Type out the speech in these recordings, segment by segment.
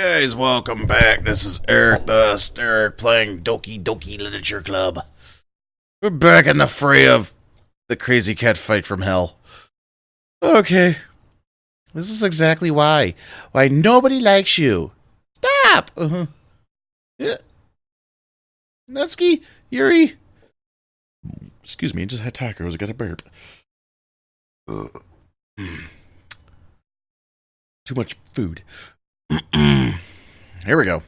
Guys, welcome back. This is Eric the Eric playing Doki Doki Literature Club. We're back in the fray of the crazy cat fight from hell. Okay. This is exactly why. Why nobody likes you. Stop! Yeah. Natsuki, Yuri. Excuse me, I just had tacos. I got a burp. Too much food. Here we go.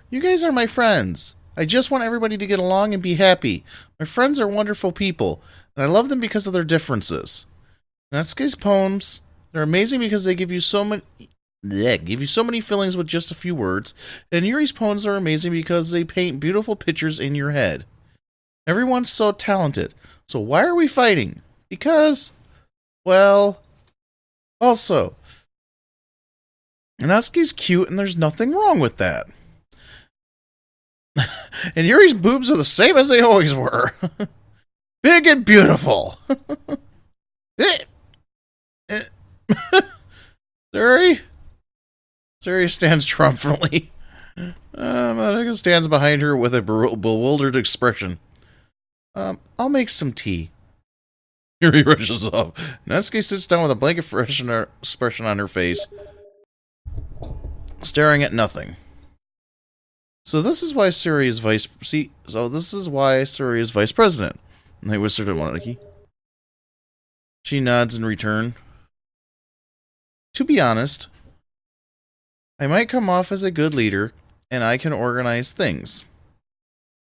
You guys are my friends. I just want everybody to get along and be happy. My friends are wonderful people, and I love them because of their differences. Natsuki's poems, they're amazing because they give you so many feelings with just a few words, and Yuri's poems are amazing because they paint beautiful pictures in your head. Everyone's so talented. So why are we fighting? Because, well, also, Natsuki's cute, and there's nothing wrong with that. And Yuri's boobs are the same as they always were. Big and beautiful. Suri stands triumphantly. Monica stands behind her with a bewildered expression. I'll make some tea. Yuri rushes up. Natsuki sits down with a blank expression on her face, staring at nothing. So this is why Suri is vice president. And they whispered at Monica. She nods in return. To be honest, I might come off as a good leader, and I can organize things.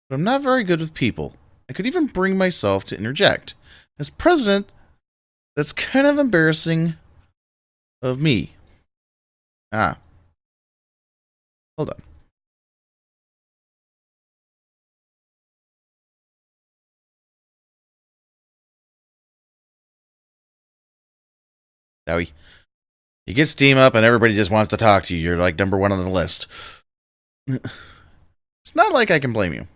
But I'm not very good with people. I could even bring myself to interject. As president, that's kind of embarrassing of me. Hold on. Now you get Steam up and everybody just wants to talk to you. You're like number one on the list. It's not like I can blame you.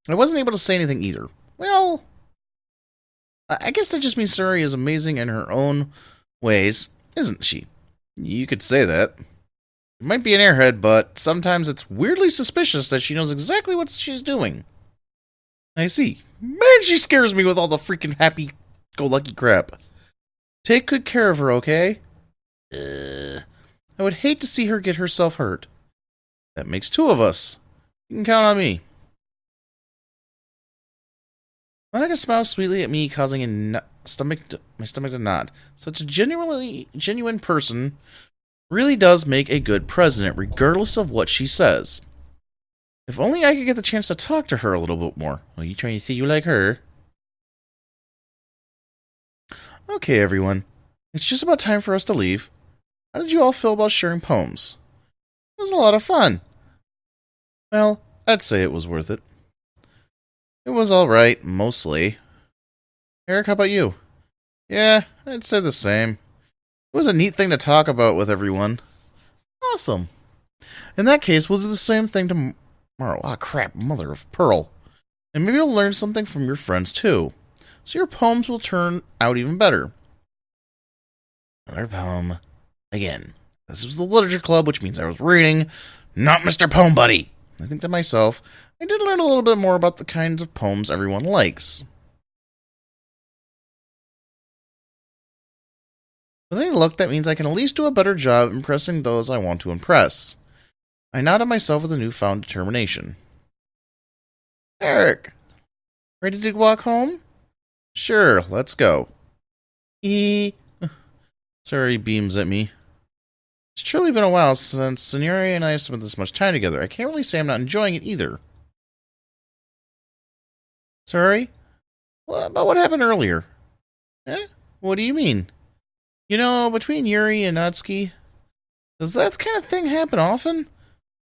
I wasn't able to say anything either. Well, I guess that just means Suri is amazing in her own ways, isn't she? You could say that. It might be an airhead, but sometimes it's weirdly suspicious that she knows exactly what she's doing. I see. Man, she scares me with all the freaking happy-go-lucky crap. Take good care of her, okay? I would hate to see her get herself hurt. That makes two of us. You can count on me. Monica smiles sweetly at me, causing my stomach to nod. Such a genuine person really does make a good president, regardless of what she says. If only I could get the chance to talk to her a little bit more. Are you trying to say you like her? Okay, everyone. It's just about time for us to leave. How did you all feel about sharing poems? It was a lot of fun. Well, I'd say it was worth it. It was alright, mostly. Eric, how about you? Yeah, I'd say the same. It was a neat thing to talk about with everyone. Awesome. In that case, we'll do the same thing tomorrow. Ah, crap, mother of pearl. And maybe you'll learn something from your friends, too. So your poems will turn out even better. Another poem. Again. This was the literature club, which means I was reading, not Mr. Poem Buddy. I think to myself, I did learn a little bit more about the kinds of poems everyone likes. With any luck, that means I can at least do a better job impressing those I want to impress. I nodded myself with a newfound determination. Eric, ready to walk home? Sure, let's go. Suri beams at me. It's truly been a while since Senori and I have spent this much time together. I can't really say I'm not enjoying it either. Sorry? About what happened earlier? What do you mean? You know, between Yuri and Natsuki, does that kind of thing happen often?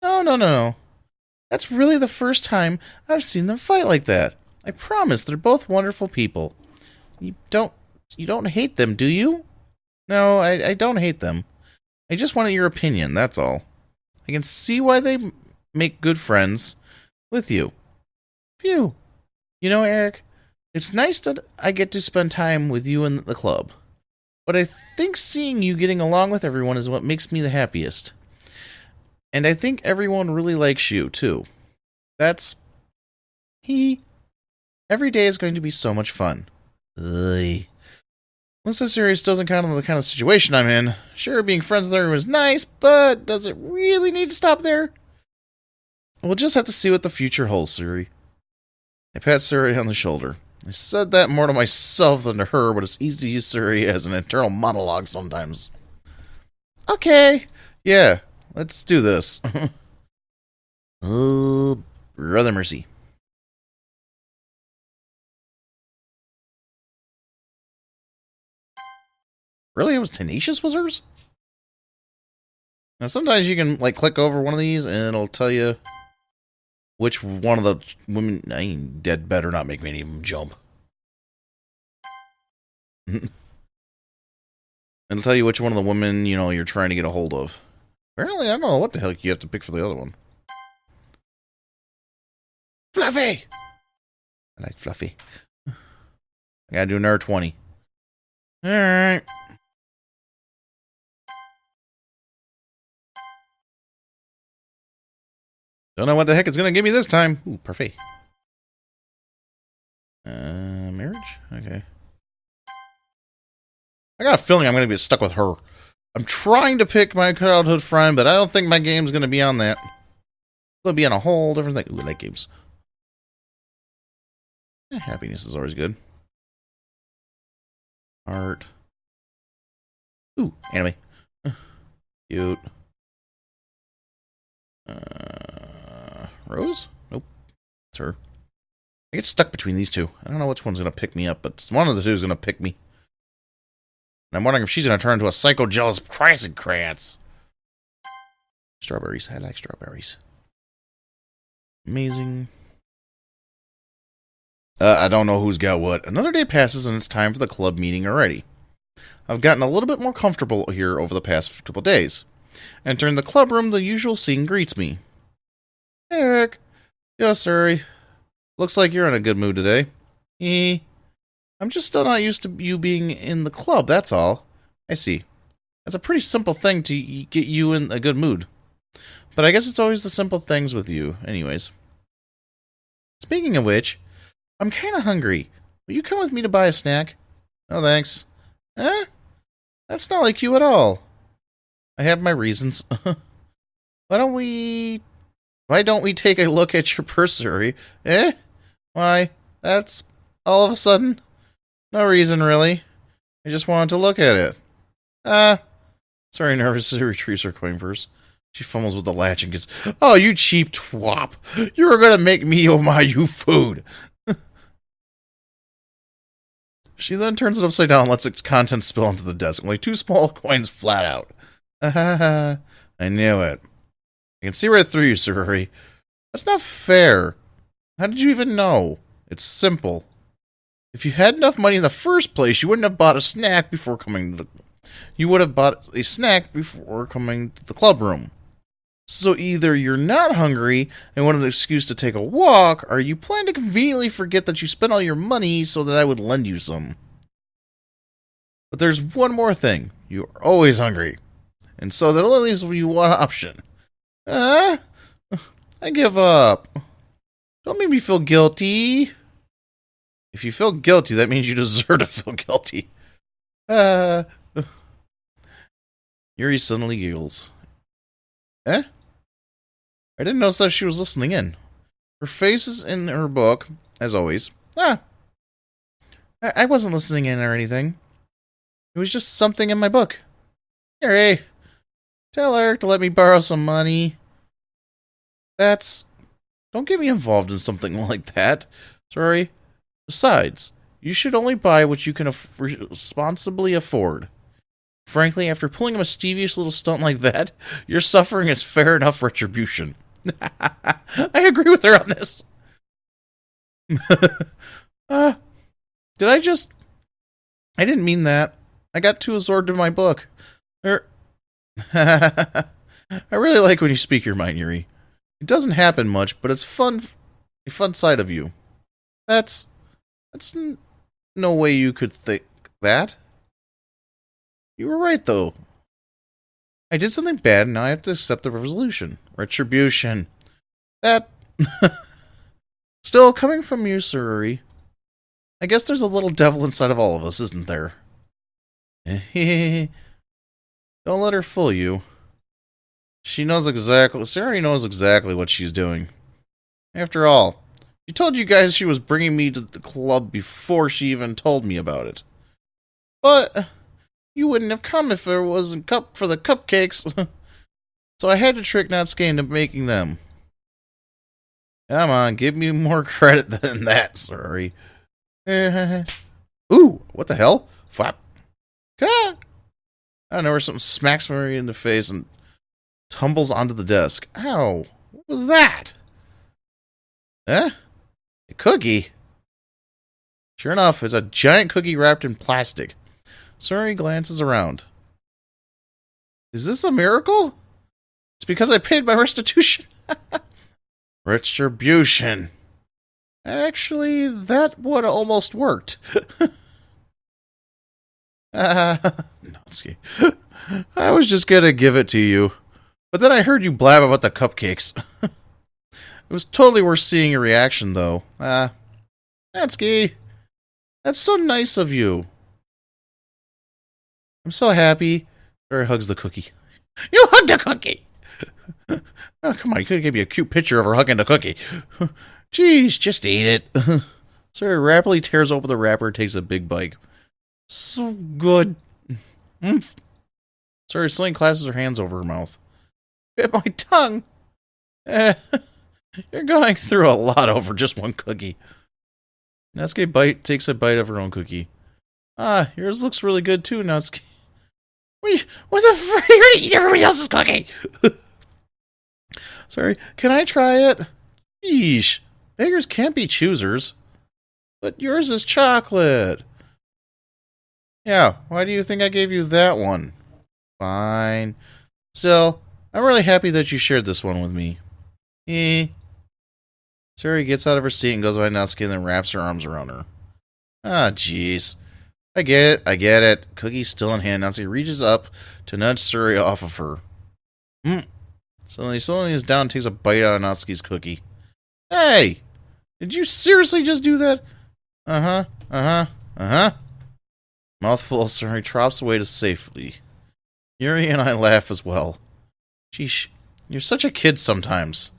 No. That's really the first time I've seen them fight like that. I promise, they're both wonderful people. You don't hate them, do you? No, I don't hate them. I just wanted your opinion, that's all. I can see why they make good friends with you. Phew. You know, Eric, it's nice that I get to spend time with you in the club. But I think seeing you getting along with everyone is what makes me the happiest. And I think everyone really likes you, too. That's... Every day is going to be so much fun. Ugh. Once this series doesn't count on the kind of situation I'm in, sure, being friends with everyone is nice, but does it really need to stop there? We'll just have to see what the future holds, Suri. I pat Suri on the shoulder. I said that more to myself than to her, but it's easy to use Suri as an internal monologue sometimes. Okay. Yeah, let's do this. Oh, brother mercy. Really? It was Tenacious Wizards? Now, sometimes you can, like, click over one of these, and it'll tell you which one of the women... I ain't dead better not make many of them jump. It'll tell you which one of the women, you know, you're trying to get a hold of. Apparently, I don't know what the heck you have to pick for the other one. Fluffy! I like Fluffy. I gotta do another 20. Alright. Don't know what the heck it's gonna give me this time. Ooh, parfait. Marriage? Okay. I got a feeling I'm gonna be stuck with her. I'm trying to pick my childhood friend, but I don't think my game's gonna be on that. It's gonna be on a whole different thing. Ooh, I like games. Happiness is always good. Art. Ooh, anime. Cute. Rose? Nope. It's her. I get stuck between these two. I don't know which one's going to pick me up, but one of the two is going to pick me. And I'm wondering if she's going to turn into a psycho-jealous Krantz. Strawberries. I like strawberries. Amazing. I don't know who's got what. Another day passes and it's time for the club meeting already. I've gotten a little bit more comfortable here over the past couple days. Entering the club room, the usual scene greets me. Hey, Eric. Yo, Suri. Looks like you're in a good mood today. I'm just still not used to you being in the club, that's all. I see. That's a pretty simple thing to get you in a good mood. But I guess it's always the simple things with you, anyways. Speaking of which, I'm kind of hungry. Will you come with me to buy a snack? No, thanks. Eh? That's not like you at all. I have my reasons. Why don't we take a look at your purse, Suri? Eh? Why, that's all of a sudden? No reason, really. I just wanted to look at it. Suri nervously retrieves her coin purse. She fumbles with the latch and gets, oh, you cheap twop. You were gonna make me you food. She then turns it upside down and lets its contents spill onto the desk. Only 2 small coins flat out. I knew it. I can see right through you, Suri. That's not fair. How did you even know? It's simple. If you had enough money in the first place, you wouldn't have bought a snack before coming to you would have bought a snack before coming to the club room. So either you're not hungry and want an excuse to take a walk, or you plan to conveniently forget that you spent all your money so that I would lend you some. But there's one more thing. You're always hungry. And so that only leaves you one option. I give up. Don't make me feel guilty. If you feel guilty, that means you deserve to feel guilty. Yuri suddenly giggles. Eh? I didn't notice that she was listening in. Her face is in her book, as always. I wasn't listening in or anything. It was just something in my book. Yuri, tell Eric to let me borrow some money. Don't get me involved in something like that. Sorry. Besides, you should only buy what you can responsibly afford. Frankly, after pulling a mischievous little stunt like that, your suffering is fair enough retribution. I agree with her on this. Did I just... I didn't mean that. I got too absorbed in my book. I really like when you speak your mind, Yuri. It doesn't happen much, but it's fun. A fun side of you. That's no way you could think that. You were right, though. I did something bad, and now I have to accept the resolution. Retribution. That... Still, coming from you, Sururi, I guess there's a little devil inside of all of us, isn't there? Don't let her fool you. She knows exactly... Sururi knows exactly what she's doing. After all, she told you guys she was bringing me to the club before she even told me about it. But... you wouldn't have come if there wasn't for the cupcakes. So I had to trick Natsuki into making them. Come on, give me more credit than that, sorry. Ooh, what the hell? Flap. Ah! I don't know where something smacks me in the face and tumbles onto the desk. Ow, what was that? A cookie? Sure enough, it's a giant cookie wrapped in plastic. Suri glances around. Is this a miracle? It's because I paid my restitution. Retribution. Actually, that would almost worked. Natsuki. I was just gonna give it to you. But then I heard you blab about the cupcakes. It was totally worth seeing your reaction, though. Natsuki. That's so nice of you. I'm so happy. Suri hugs the cookie. You hugged a cookie! Oh, come on, you could have given me a cute picture of her hugging the cookie. Jeez, just eat it. Suri rapidly tears open the wrapper and takes a big bite. So good. Suri slowly clasps her hands over her mouth. Bit my tongue. You're going through a lot over just one cookie. Natsuki takes a bite of her own cookie. Yours looks really good too, Natsuki. What the frick? You're gonna eat everybody else's cookie! Sorry, can I try it? Yeesh. Beggars can't be choosers. But yours is chocolate. Yeah, why do you think I gave you that one? Fine. Still, I'm really happy that you shared this one with me. Suri gets out of her seat and goes behind Natsuki and then wraps her arms around her. Jeez. I get it. Cookie's still in hand. Natsuki reaches up to nudge Suri off of her. So he slowly is down and takes a bite out of Natsuki's cookie. Hey! Did you seriously just do that? Mouthful of Suri drops away to safely. Yuri and I laugh as well. Sheesh, you're such a kid sometimes.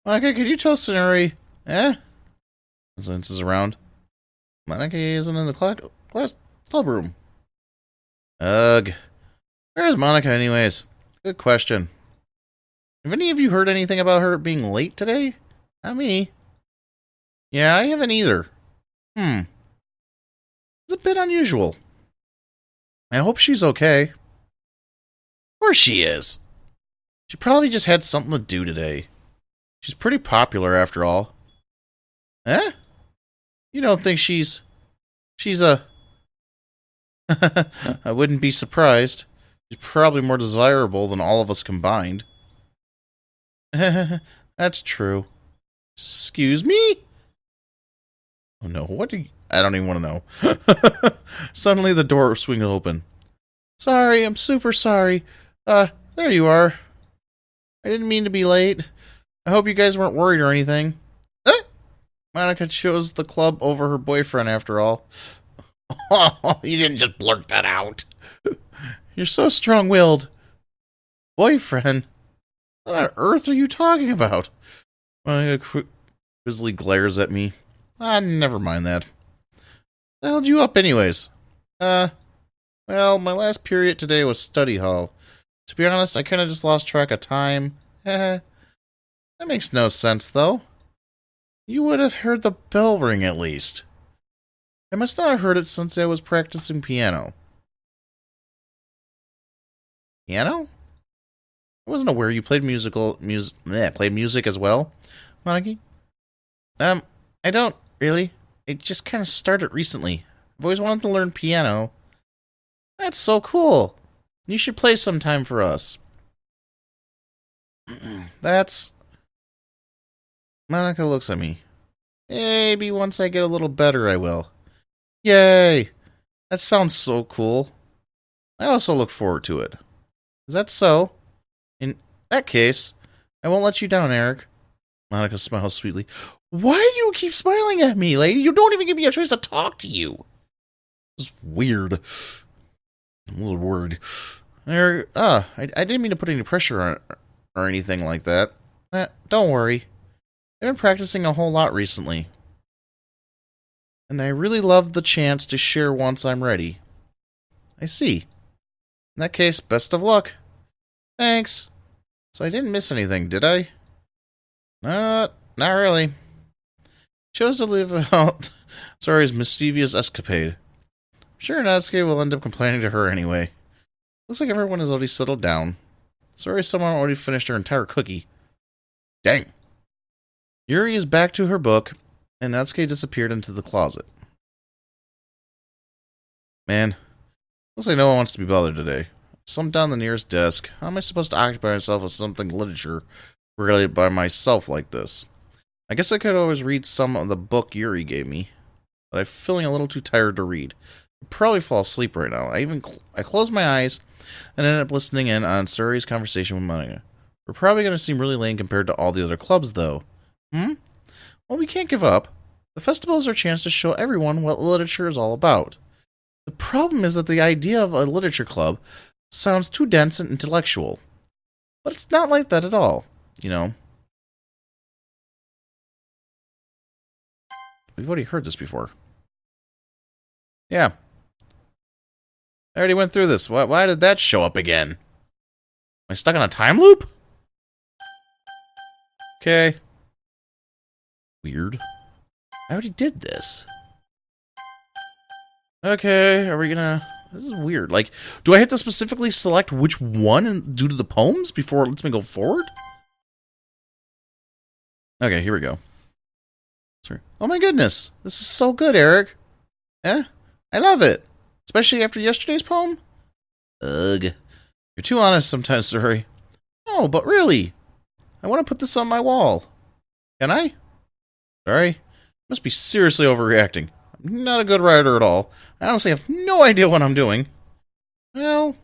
Monika, could you tell Suri? Glances around. Monika isn't in the club room. Ugh. Where's Monika anyways? Good question. Have any of you heard anything about her being late today? Not me. Yeah, I haven't either. It's a bit unusual. I hope she's okay. Of course she is. She probably just had something to do today. She's pretty popular after all. You don't think she's a... I wouldn't be surprised. She's probably more desirable than all of us combined. That's true. Excuse me? Oh no, what do you... I don't even want to know. Suddenly the door swings open. Sorry, I'm super sorry. There you are. I didn't mean to be late. I hope you guys weren't worried or anything. Monika chose the club over her boyfriend after all. Oh, you didn't just blurt that out. You're so strong-willed. Boyfriend? What on earth are you talking about? Monika quizzically glares at me. Never mind that. What held you up anyways? Well, my last period today was study hall. To be honest, I kinda just lost track of time. That makes no sense, though. You would have heard the bell ring at least. I must not have heard it since I was practicing piano. Piano? I wasn't aware you played played music as well, Moniki. I don't really. It just kind of started recently. I've always wanted to learn piano. That's so cool. You should play sometime for us. That's... Monika looks at me. Maybe once I get a little better, I will. Yay! That sounds so cool. I also look forward to it. Is that so? In that case, I won't let you down, Eric. Monica smiles sweetly. Why do you keep smiling at me, lady? You don't even give me a chance to talk to you. This is weird. I'm a little worried. Eric, I didn't mean to put any pressure on or anything like that. Don't worry. I've been practicing a whole lot recently. And I really love the chance to share once I'm ready. I see. In that case, best of luck. Thanks. So I didn't miss anything, did I? Not really. Chose to live out Sori's mischievous escapade. I'm sure Natsuki will end up complaining to her anyway. Looks like everyone has already settled down. Sorry, someone already finished her entire cookie. Dang. Yuri is back to her book, and Natsuki disappeared into the closet. Man, looks like no one wants to be bothered today. Slumped down the nearest desk. How am I supposed to occupy myself with something literature related by myself like this? I guess I could always read some of the book Yuri gave me, but I'm feeling a little too tired to read. I'd probably fall asleep right now. I closed my eyes and ended up listening in on Suri's conversation with Monica. We're probably going to seem really lame compared to all the other clubs, though. Well, we can't give up. The festival is our chance to show everyone what literature is all about. The problem is that the idea of a literature club sounds too dense and intellectual. But it's not like that at all, you know. We've already heard this before. Yeah. I already went through this. Why did that show up again? Am I stuck on a time loop? Okay. Weird. I already did this. Okay, are we gonna... This is weird. Like, do I have to specifically select which one due to the poems before it lets me go forward? Okay, here we go. Sorry. Oh my goodness. This is so good, Eric. I love it. Especially after yesterday's poem. Ugh. You're too honest sometimes, sorry. No, but really. I want to put this on my wall. Can I? Sorry. Must be seriously overreacting. I'm not a good writer at all. I honestly have no idea what I'm doing. Well,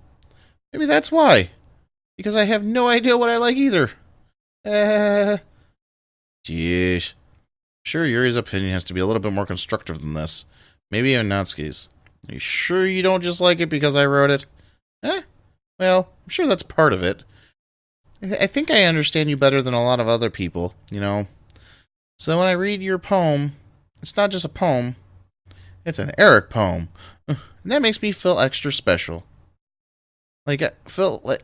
maybe that's why. Because I have no idea what I like either. Jeez. Sure, Yuri's opinion has to be a little bit more constructive than this. Maybe even Natsuki's. Are you sure you don't just like it because I wrote it? Well, I'm sure that's part of it. I think I understand you better than a lot of other people, you know. So when I read your poem, it's not just a poem. It's an Eric poem. And that makes me feel extra special. Like I feel like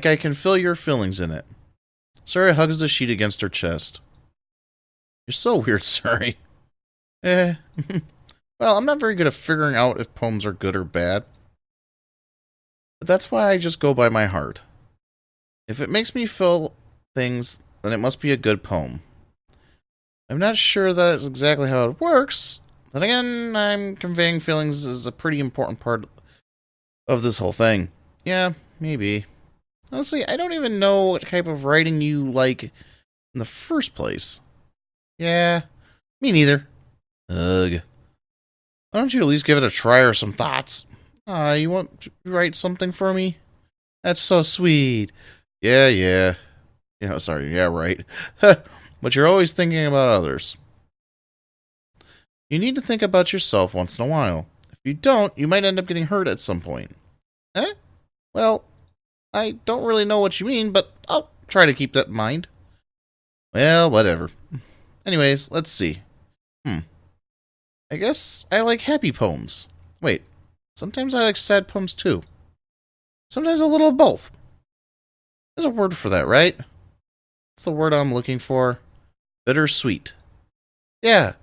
I can feel your feelings in it. Suri hugs the sheet against her chest. You're so weird, Suri. Well, I'm not very good at figuring out if poems are good or bad. But that's why I just go by my heart. If it makes me feel things, then it must be a good poem. I'm not sure that is exactly how it works. Then again, I'm conveying feelings is a pretty important part of this whole thing. Yeah, maybe. Honestly, I don't even know what type of writing you like in the first place. Yeah, me neither. Ugh. Why don't you at least give it a try or some thoughts? You want to write something for me? That's so sweet. Yeah. Yeah, sorry, yeah, right. But you're always thinking about others. You need to think about yourself once in a while. If you don't, you might end up getting hurt at some point. Well, I don't really know what you mean, but I'll try to keep that in mind. Well, whatever. Anyways, let's see. I guess I like happy poems. Wait, sometimes I like sad poems too. Sometimes a little of both. There's a word for that, right? What's the word I'm looking for? Bittersweet. Yeah.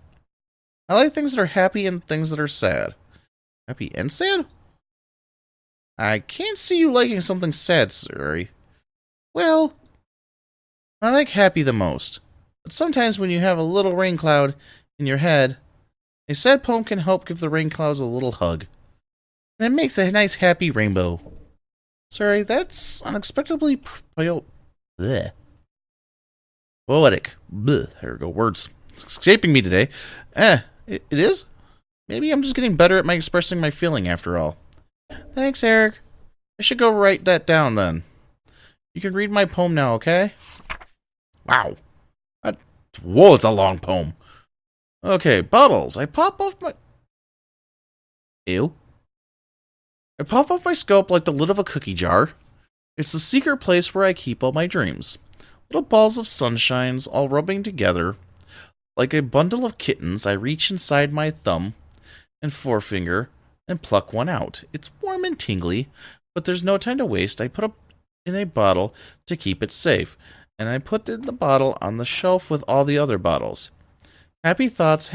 I like things that are happy and things that are sad. Happy and sad? I can't see you liking something sad, Suri. Well, I like happy the most. But sometimes when you have a little rain cloud in your head, a sad poem can help give the rain clouds a little hug. And it makes a nice happy rainbow. Sorry, that's unexpectedly poetic. Bleh, there we go, words. It's escaping me today. It is? Maybe I'm just getting better at expressing my feeling after all. Thanks, Eric. I should go write that down then. You can read my poem now, okay? Wow. Whoa, it's a long poem. Okay, bottles. I pop off my... Ew. I pop off my scope like the lid of a cookie jar. It's the secret place where I keep all my dreams. Little balls of sunshines all rubbing together. Like a bundle of kittens, I reach inside my thumb and forefinger and pluck one out. It's warm and tingly, but there's no time to waste. I put it in a bottle to keep it safe, and I put the bottle on the shelf with all the other bottles. Happy thoughts,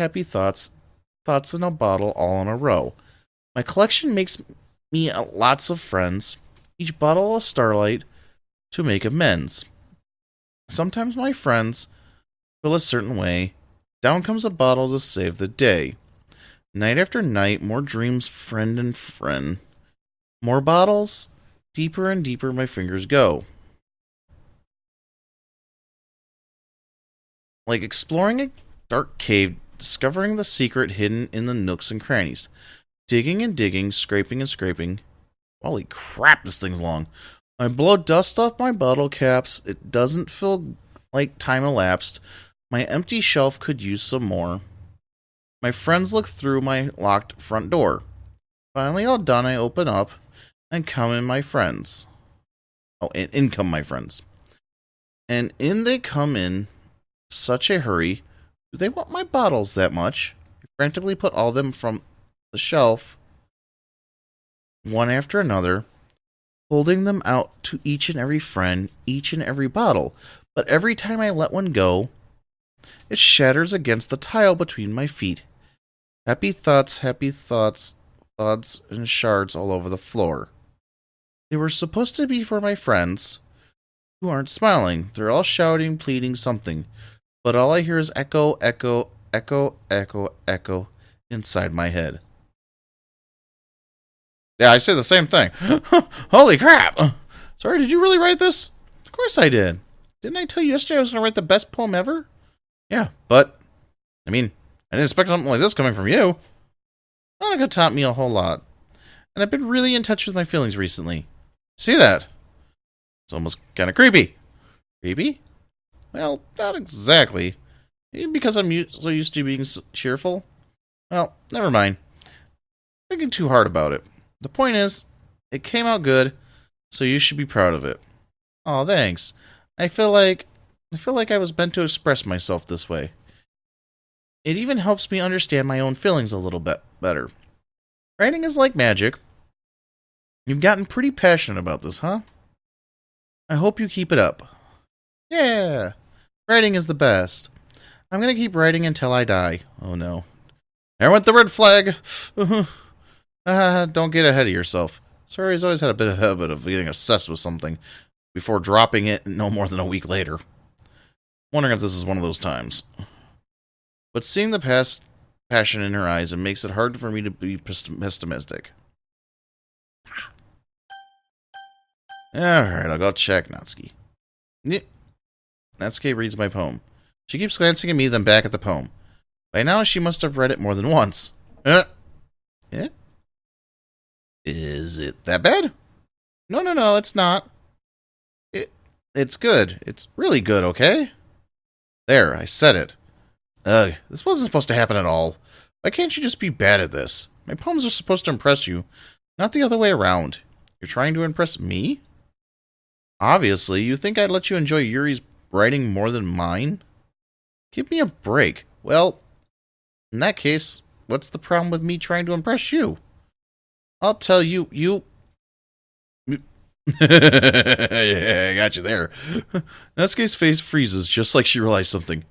thoughts in a bottle all in a row. My collection makes me lots of friends, each bottle a starlight to make amends. Sometimes my friends feel a certain way. Down comes a bottle to save the day. Night after night, more dreams, friend and friend. More bottles, deeper and deeper my fingers go. Like exploring a dark cave, discovering the secret hidden in the nooks and crannies. Digging and digging, scraping and scraping. Holy crap, this thing's long. I blow dust off my bottle caps. It doesn't feel like time elapsed. My empty shelf could use some more. My friends look through my locked front door. Finally all done, I open up and come in my friends. Oh, and in come my friends. And in they come in such a hurry. Do they want my bottles that much? I frantically put all them from the shelf, one after another, holding them out to each and every friend, each and every bottle. But every time I let one go, it shatters against the tile between my feet. Happy thoughts, thoughts and shards all over the floor. They were supposed to be for my friends, who aren't smiling. They're all shouting, pleading something. But all I hear is echo, echo, echo, echo, echo inside my head. Yeah, I say the same thing. Holy crap! Sorry, did you really write this? Of course I did. Didn't I tell you yesterday I was going to write the best poem ever? Yeah, but, I mean, I didn't expect something like this coming from you. Monica taught me a whole lot. And I've been really in touch with my feelings recently. See that? It's almost kind of creepy. Creepy? Well, not exactly. Maybe because I'm so used to being cheerful. Well, never mind. Thinking too hard about it. The point is, it came out good, so you should be proud of it. Aw, thanks. I feel like I was meant to express myself this way. It even helps me understand my own feelings a little bit better. Writing is like magic. You've gotten pretty passionate about this, huh? I hope you keep it up. Yeah! Writing is the best. I'm gonna keep writing until I die. Oh no. There went the red flag! Don't get ahead of yourself. Sorry's always had a bit of habit of getting obsessed with something before dropping it no more than a week later. Wondering if this is one of those times. But seeing the past passion in her eyes, it makes it hard for me to be pessimistic. Alright, I'll go check Natsuki. Natsuki reads my poem. She keeps glancing at me, then back at the poem. By now, she must have read it more than once. Eh? Is it that bad? No, it's not. It's good. It's really good, okay? There, I said it. Ugh, this wasn't supposed to happen at all. Why can't you just be bad at this? My poems are supposed to impress you, not the other way around. You're trying to impress me? Obviously, you think I'd let you enjoy Yuri's writing more than mine? Give me a break. Well, in that case, what's the problem with me trying to impress you? I'll tell you, Yeah, I got you there. Natsuki's face freezes just like she realized something.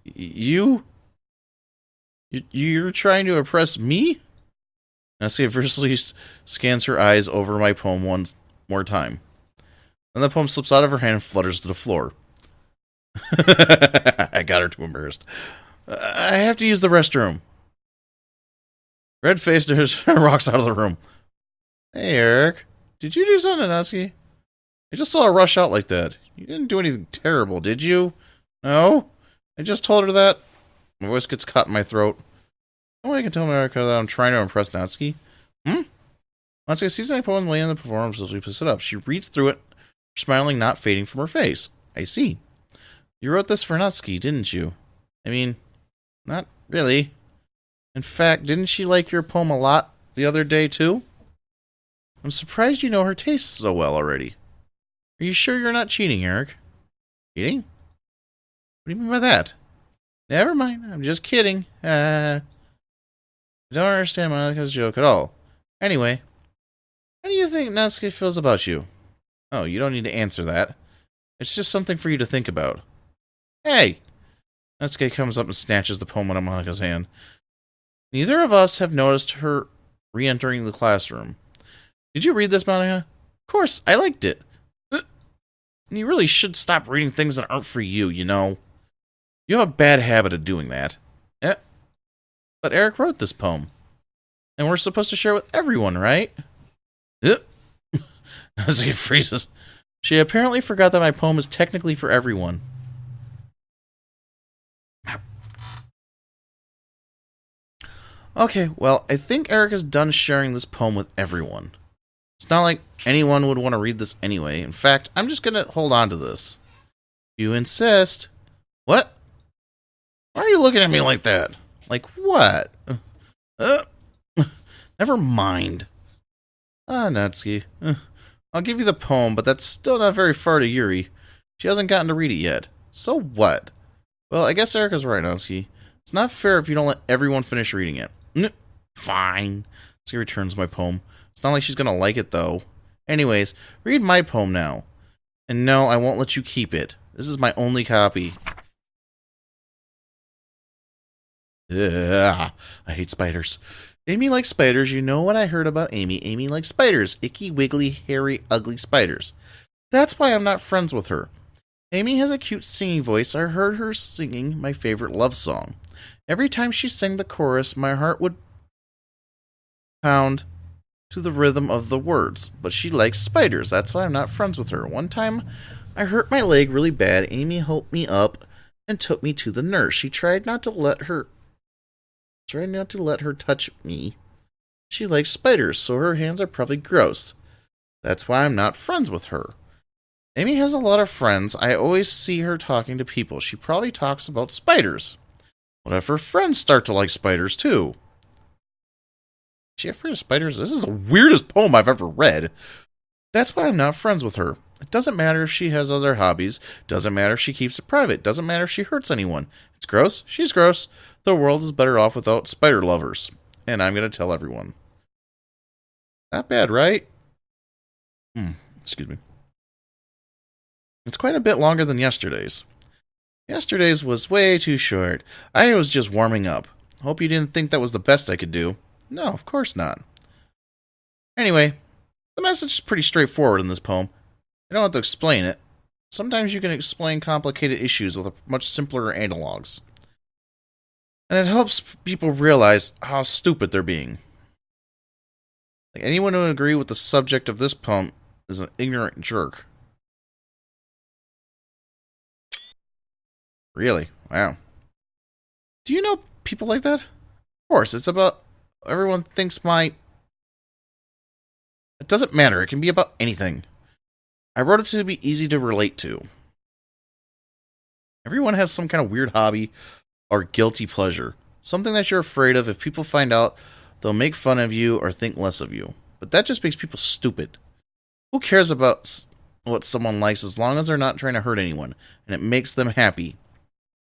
You're trying to impress me? Natsuki fiercely scans her eyes over my poem once more time. Then the poem slips out of her hand and flutters to the floor. I got her too embarrassed. I have to use the restroom. Red-faced rocks out of the room. Hey, Eric. Did you do something, Natsuki? I just saw her rush out like that. You didn't do anything terrible, did you? No? I just told her that. My voice gets caught in my throat. No way I can tell America that I'm trying to impress Natsuki. Natsuki sees my poem laying on the performance as we puts it up. She reads through it, smiling not fading from her face. I see. You wrote this for Natsuki, didn't you? I mean, not really. In fact, didn't she like your poem a lot the other day, too? I'm surprised you know her tastes so well already. Are you sure you're not cheating, Eric? Cheating? What do you mean by that? Never mind, I'm just kidding. I don't understand Monika's joke at all. Anyway, how do you think Natsuki feels about you? Oh, you don't need to answer that. It's just something for you to think about. Hey! Natsuki comes up and snatches the poem out of Monika's hand. Neither of us have noticed her re-entering the classroom. Did you read this, Monika? Of course, I liked it. You really should stop reading things that aren't for you, you know. You have a bad habit of doing that. But Eric wrote this poem. And we're supposed to share it with everyone, right? As he freezes. She apparently forgot that my poem is technically for everyone. Okay, well, I think Eric is done sharing this poem with everyone. It's not like anyone would want to read this anyway. In fact, I'm just going to hold on to this. You insist. What? Why are you looking at me like that? Like what? Never mind. Natsuki. I'll give you the poem, but that's still not very far to Yuri. She hasn't gotten to read it yet. So what? Well, I guess Erica's right, Natsuki. It's not fair if you don't let everyone finish reading it. Fine. Natsuki returns my poem. It's not like she's gonna like it, though. Anyways, read my poem now. And no, I won't let you keep it. This is my only copy. Ugh, I hate spiders. Amy likes spiders. You know what I heard about Amy. Amy likes spiders. Icky, wiggly, hairy, ugly spiders. That's why I'm not friends with her. Amy has a cute singing voice. I heard her singing my favorite love song. Every time she sang the chorus, my heart would pound to the rhythm of the words. But she likes spiders. That's why I'm not friends with her. One time, I hurt my leg really bad. Amy helped me up and took me to the nurse. She tried not to let her touch me. She likes spiders, so her hands are probably gross. That's why I'm not friends with her. Amy has a lot of friends. I always see her talking to people. She probably talks about spiders. What if her friends start to like spiders too? Is she afraid of spiders? This is the weirdest poem I've ever read. That's why I'm not friends with her. It doesn't matter if she has other hobbies. Doesn't matter if she keeps it private. Doesn't matter if she hurts anyone. It's gross. She's gross. The world is better off without spider lovers. And I'm going to tell everyone. Not bad, right? Excuse me. It's quite a bit longer than yesterday's. Yesterday's was way too short. I was just warming up. Hope you didn't think that was the best I could do. No, of course not. Anyway, the message is pretty straightforward in this poem. I don't have to explain it. Sometimes you can explain complicated issues with much simpler analogs. And it helps people realize how stupid they're being. Like anyone who would agree with the subject of this poem is an ignorant jerk. Really? Wow. Do you know people like that? Of course, it's about everyone thinks my... It doesn't matter. It can be about anything. I wrote it to be easy to relate to. Everyone has some kind of weird hobby or guilty pleasure. Something that you're afraid of. If people find out, they'll make fun of you or think less of you. But that just makes people stupid. Who cares about what someone likes as long as they're not trying to hurt anyone and it makes them happy?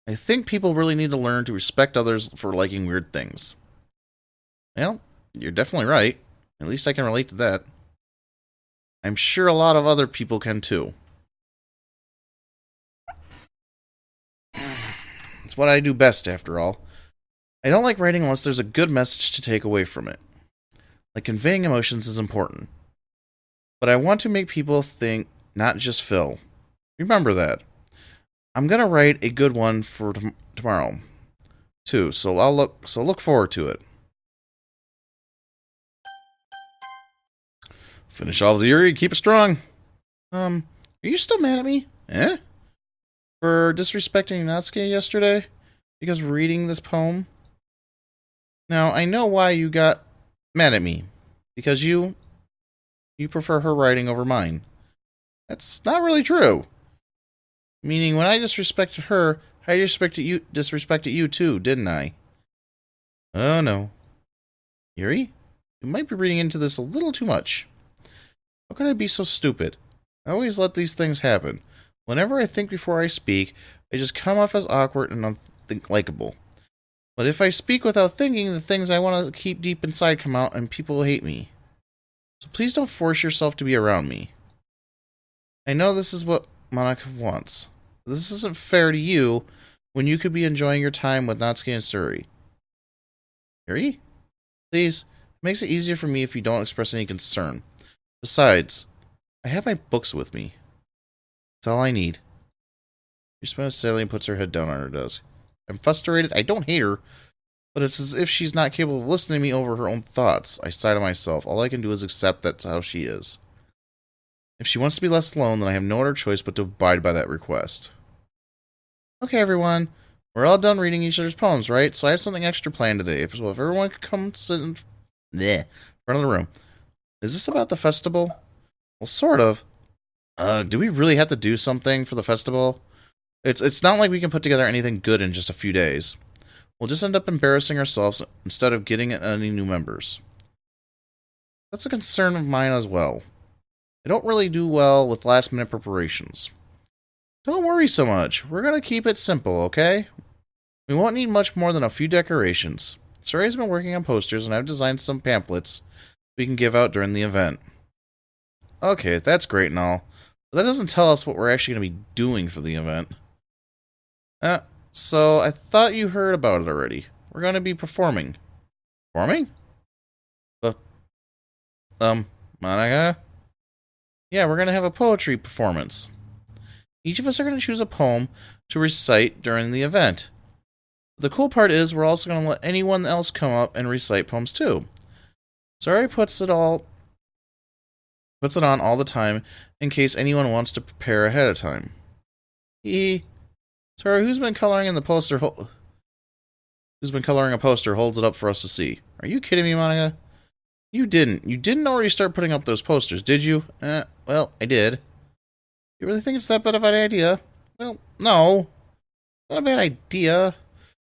I think people really need to learn to respect others for liking weird things. Well, you're definitely right. At least I can relate to that. I'm sure a lot of other people can too. It's what I do best, after all. I don't like writing unless there's a good message to take away from it. Like conveying emotions is important. But I want to make people think, not just Phil. Remember that. I'm gonna write a good one for tomorrow, too. So look forward to it. Finish off the Yuri, keep it strong. Are you still mad at me? For disrespecting Natsuki yesterday? Because reading this poem? Now, I know why you got mad at me. Because you You prefer her writing over mine. That's not really true. Meaning, when I disrespected her, I disrespected you too, didn't I? Oh no. Yuri? You might be reading into this a little too much. How could I be so stupid? I always let these things happen. Whenever I think before I speak, I just come off as awkward and unlikable. But if I speak without thinking, the things I want to keep deep inside come out and people will hate me. So please don't force yourself to be around me. I know this is what Monica wants. But this isn't fair to you when you could be enjoying your time with Natsuki and Suri. Yuri? Please, it makes it easier for me if you don't express any concern. Besides, I have my books with me. That's all I need. She smiles sadly and puts her head down on her desk. I'm frustrated. I don't hate her, but it's as if she's not capable of listening to me over her own thoughts. I sigh to myself. All I can do is accept that's how she is. If she wants to be left alone, then I have no other choice but to abide by that request. Okay, everyone. We're all done reading each other's poems, right? So I have something extra planned today. So if everyone could come sit in front of the room. Is this about the festival? Well, sort of. Do we really have to do something for the festival? It's not like we can put together anything good in just a few days. We'll just end up embarrassing ourselves instead of getting any new members. That's a concern of mine as well. I don't really do well with last-minute preparations. Don't worry so much. We're going to keep it simple, okay? We won't need much more than a few decorations. Suri's been working on posters, and I've designed some pamphlets we can give out during the event. Okay, that's great and all, but that doesn't tell us what we're actually going to be doing for the event. So I thought you heard about it already. We're going to be performing. Performing? Monica? Yeah, we're going to have a poetry performance. Each of us are going to choose a poem to recite during the event. The cool part is we're also going to let anyone else come up and recite poems too. Suri puts it on all the time in case anyone wants to prepare ahead of time. Suri, who's been coloring in the poster? Who's been coloring a poster holds it up for us to see. Are you kidding me, Monica? You didn't already start putting up those posters, did you? Well, I did. You really think it's that bad of an idea? Well, no. Not a bad idea.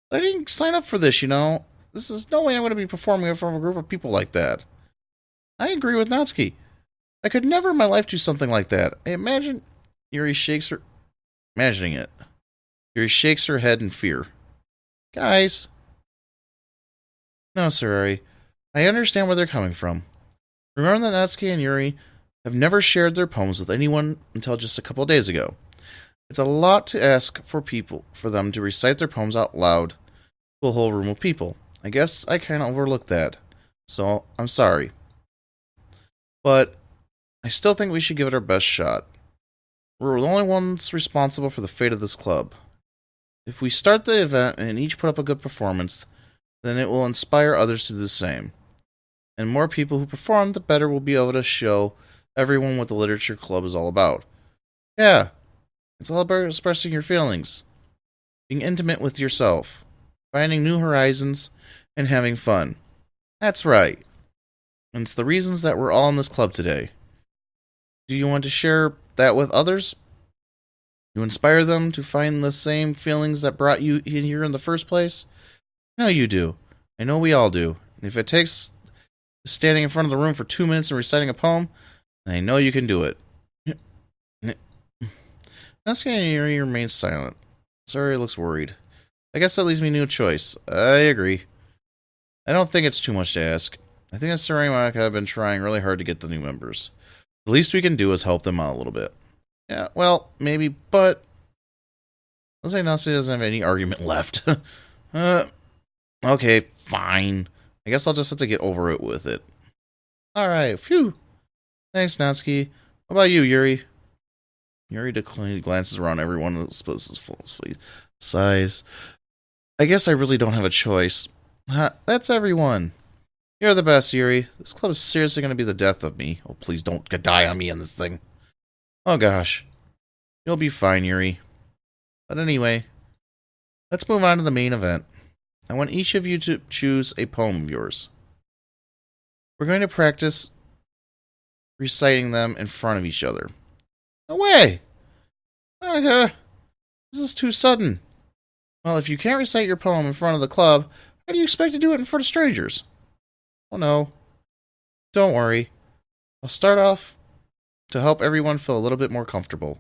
But I didn't sign up for this, you know. This is no way I'm going to be performing in front of a group of people like that. I agree with Natsuki. I could never in my life do something like that. Imagining it. Yuri shakes her head in fear. Guys. No, Suri. I understand where they're coming from. Remember that Natsuki and Yuri have never shared their poems with anyone until just a couple of days ago. It's a lot to ask for them to recite their poems out loud to a whole room of people. I guess I kind of overlooked that. So, I'm sorry. But I still think we should give it our best shot. We're the only ones responsible for the fate of this club. If we start the event and each put up a good performance, then it will inspire others to do the same. And more people who perform, the better we'll be able to show everyone what the literature club is all about. Yeah, it's all about expressing your feelings, being intimate with yourself, finding new horizons, and having fun. That's right. And it's the reasons that we're all in this club today. Do you want to share that with others? You inspire them to find the same feelings that brought you here in the first place? No, you do. I know we all do. And if it takes standing in front of the room for 2 minutes and reciting a poem, I know you can do it. Natsuki and Yuri remains silent. Suri looks worried. I guess that leaves me no choice. I agree. I don't think it's too much to ask. I think that Suri and Monica have been trying really hard to get the new members. The least we can do is help them out a little bit. Yeah, well, maybe, but let's say Natsuki doesn't have any argument left. Okay, fine. I guess I'll just have to get over it with it. Alright, phew. Thanks, Natsuki. How about you, Yuri? Yuri glances around everyone and supposes falsely. Sighs. I guess I really don't have a choice. That's everyone. You're the best, Yuri. This club is seriously going to be the death of me. Oh, please don't die on me in this thing. Oh, gosh. You'll be fine, Yuri. But anyway, let's move on to the main event. I want each of you to choose a poem of yours. We're going to practice reciting them in front of each other. No way! Monica, this is too sudden. Well, if you can't recite your poem in front of the club, how do you expect to do it in front of strangers? Oh no. Don't worry. I'll start off to help everyone feel a little bit more comfortable.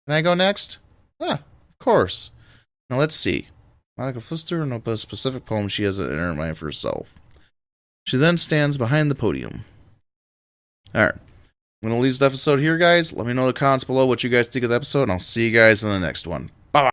Can I go next? Of course. Now let's see. Monica flips through a specific poem she has in her mind for herself. She then stands behind the podium. Alright. I'm going to leave this episode here, guys. Let me know in the comments below what you guys think of the episode, and I'll see you guys in the next one. Bye-bye.